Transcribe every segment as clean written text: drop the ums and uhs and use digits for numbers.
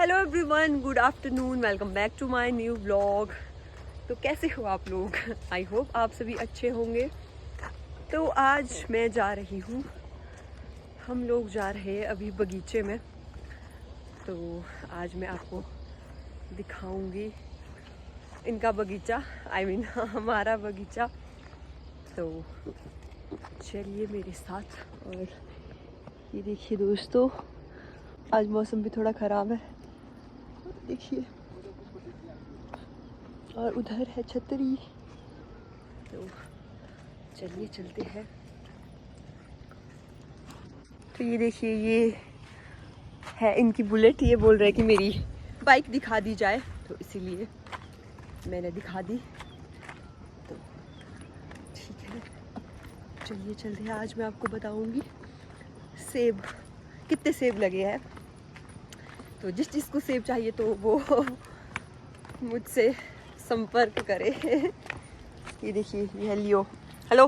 Hello everyone, good afternoon, welcome back to my new blog. तो कैसे हो आप लोग? आई होप आप सभी अच्छे होंगे। तो आज मैं जा रही हूँ, हम लोग जा रहे हैं अभी बगीचे में। तो आज मैं आपको दिखाऊंगी इनका बगीचा, आई मीन हमारा बगीचा। तो चलिए मेरे साथ। और ये देखिए दोस्तों, आज मौसम भी थोड़ा ख़राब है, देखिए। और उधर है छतरी। तो चलिए चलते हैं। तो ये देखिए, ये है इनकी बुलेट। ये बोल रहे हैं कि मेरी बाइक दिखा दी जाए, तो इसीलिए मैंने दिखा दी। तो ठीक है, चलिए चलते हैं। आज मैं आपको बताऊंगी सेब, कितने सेब लगे हैं। तो जिस चीज़ को सेब चाहिए तो वो मुझसे संपर्क करे। ये देखिए, ये है लियो। हेलो,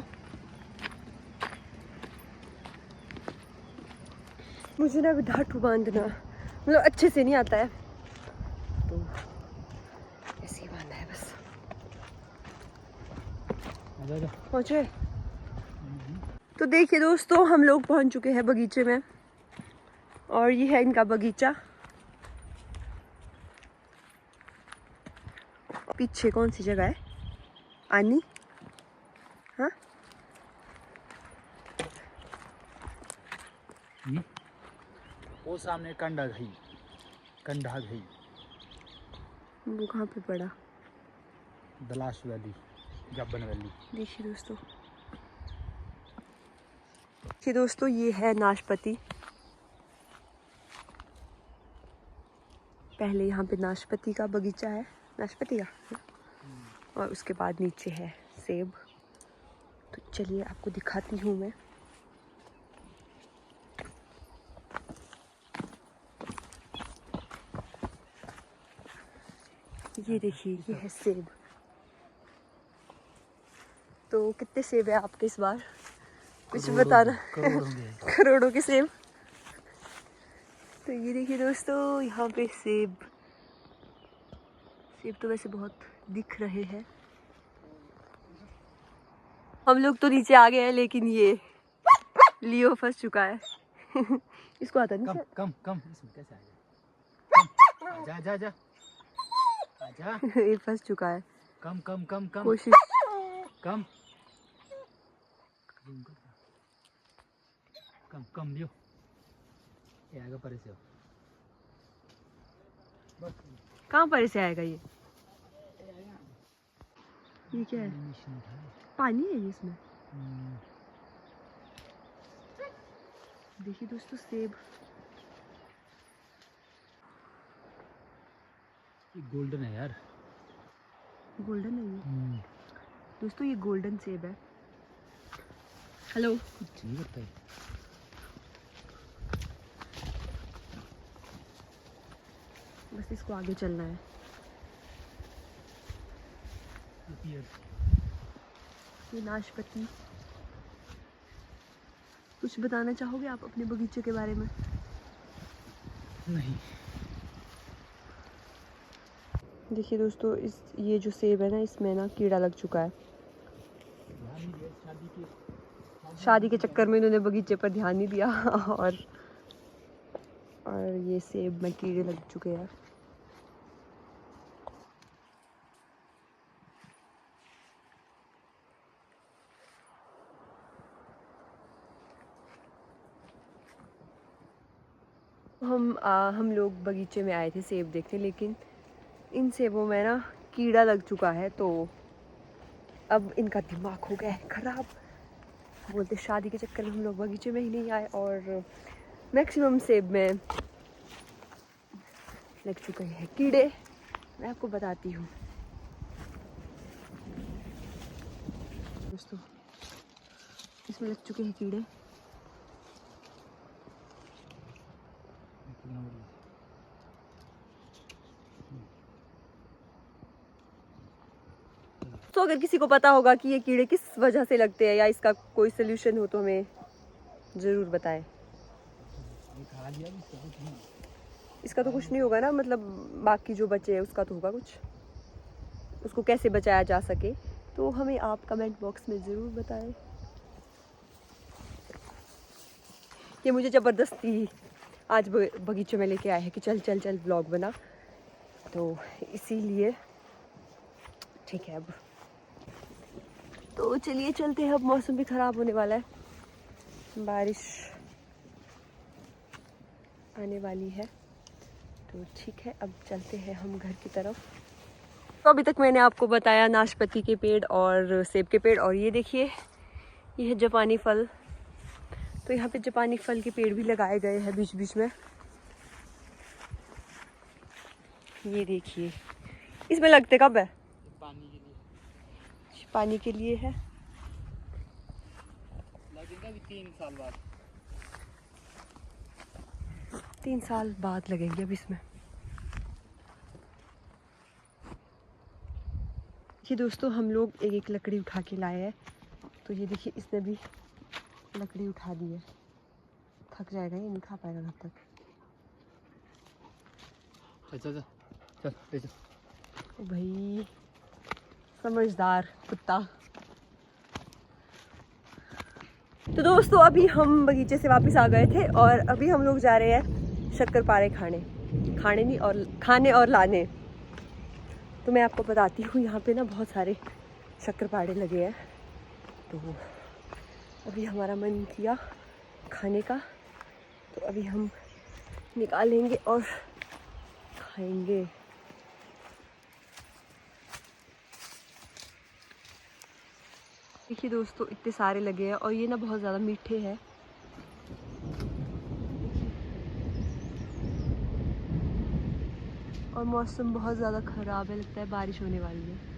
मुझे ना ढाठू बांधना मतलब अच्छे से नहीं आता है, तो ऐसे ही बांधा है बस। पहुँचे? तो देखिए दोस्तों, हम लोग पहुँच चुके हैं बगीचे में। और ये है इनका बगीचा। पीछे कौन सी जगह है? आनी, हाँ वो सामने कंडा घई, कंडा घई। वो कहाँ पे पड़ा? Dalash valley, Jabban valley. देखिए दोस्तों, देखिए दोस्तों, ये है नाशपाती। पहले यहाँ पे नाशपाती का बगीचा है, नाशपाती का। और उसके बाद नीचे है सेब। तो चलिए आपको दिखाती हूँ मैं। ये देखिए, ये है सेब। तो कितने सेब है आपके इस बार? कुछ बताना। करोड़ों के सेब। तो ये देखिए दोस्तों, यहाँ पे सेब तो वैसे बहुत दिख रहे हैं। हम लोग तो नीचे आ गए हैं, लेकिन ये लियो फंस चुका है। इसको आता नहीं। कम इसमें कैसे आएगा? आजा जा जा आजा। ये फंस चुका है। कम कोशिश। कम लियो। ये आएगा परे से। कहाँ पर से आएगा ये? ये क्या है? पानी है ये इसमें। देखिए दोस्तों, सेब ये गोल्डन है यार। गोल्डन है ये दोस्तों, ये गोल्डन सेब है। हेलो, कुछ नहीं करता है। बस इसको आगे चलना है। ये नाशपाती। कुछ बताना चाहोगे आप अपने बगीचे के बारे में? नहीं। देखिए दोस्तों, ये जो सेब है ना, इसमें ना कीड़ा लग चुका है। शादी के चक्कर में इन्होंने बगीचे पर ध्यान नहीं दिया। और ये सेब में कीड़े लग चुके हैं। हम लोग बगीचे में आए थे सेब देखने, लेकिन इन सेबों में ना कीड़ा लग चुका है। तो अब इनका दिमाग हो गया है खराब। बोलते शादी के चक्कर में हम लोग बगीचे में ही नहीं आए, और मैक्सिमम सेब में लग चुके हैं कीड़े। मैं आपको बताती हूँ दोस्तों, इसमें लग चुके हैं कीड़े। तो अगर किसी को पता होगा कि ये कीड़े किस वजह से लगते हैं या इसका कोई सोल्यूशन हो, तो हमें ज़रूर बताएं। इसका तो कुछ नहीं होगा ना, मतलब बाकी जो बचे हैं उसका तो होगा कुछ, उसको कैसे बचाया जा सके तो हमें आप कमेंट बॉक्स में ज़रूर बताएं। ये मुझे ज़बरदस्ती आज बगीचे में लेके आए हैं कि चल चल चल ब्लॉग बना, तो इसीलिए ठीक है। अब तो चलिए चलते हैं, अब मौसम भी ख़राब होने वाला है, बारिश आने वाली है, तो ठीक है अब चलते हैं हम घर की तरफ। तो अभी तक मैंने आपको बताया नाशपाती के पेड़ और सेब के पेड़, और ये देखिए ये है जापानी फल। तो यहाँ पे जापानी फल के पेड़ भी लगाए गए हैं बीच बीच में, ये देखिए। इसमें लगते कब है? पानी के लिए। पानी के लिए है, लगेगा भी 3 साल बाद। 3 साल बाद लगेंगे अब इसमें। ये दोस्तों हम लोग एक एक लकड़ी उठा के लाए हैं, तो ये देखिए इसने भी लकड़ी उठा दी है, थक जाएगा ये, नहीं खा पाएगा तब तक। चल चल ले चल। ओ भाई समझदार कुत्ता। तो दोस्तों अभी हम बगीचे से वापस आ गए थे और अभी हम लोग जा रहे हैं शक्करपारे खाने और लाने। तो मैं आपको बताती हूँ यहाँ पे ना बहुत सारे शक्करपारे लगे हैं, तो अभी हमारा मन किया खाने का, तो अभी हम निकालेंगे और खाएंगे। देखिए दोस्तों इतने सारे लगे हैं और ये ना बहुत ज़्यादा मीठे हैं। और मौसम बहुत ज़्यादा ख़राब है, लगता है बारिश होने वाली है।